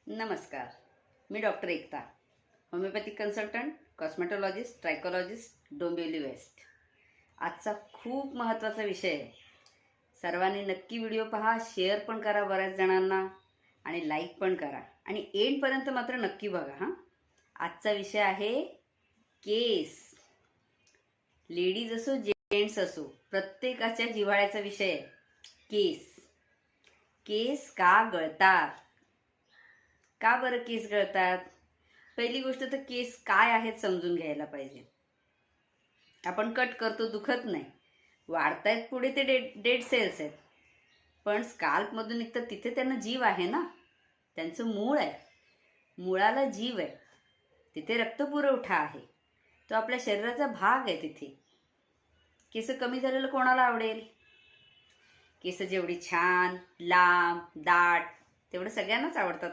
नमस्कार. मी डॉक्टर एकता, homeopathic consultant, कॉस्मेटॉलॉजिस्ट, ट्रायकोलॉजिस्ट, Dombivli waste. आजचा खूप महत्त्वाचा विषय आहे. सर्वांनी नक्की व्हिडिओ पहा, शेअर पण करा बऱ्याच जणांना आणि लाईक पण करा आणि एंडपर्यंत मात्र नक्की बघा. आजचा विषय आहे केस. लेडीज असो जेंट्स असो, प्रत्येकाच्या जिव्हाळ्याचा विषय आहे केस. केस का गळतात? का बरं केस गळतात? पहिली गोष्ट तर केस काय आहेत समजून घ्यायला पाहिजे. आपण कट करतो, दुखत नाही, वाढतायत पुढे ते डेड सेल्स आहेत, पण स्काल्प मधून निघतात तिथे त्यांना जीव आहे ना. त्यांचं मूळ आहे, मुळाला जीव आहे, तिथे रक्तपुरवठा आहे, तो आपल्या शरीराचा भाग आहे. तिथे केस कमी झालेलं कोणाला आवडेल? केस जेवढी छान लांब दाट तेवढं सगळ्यांनाच आवडतात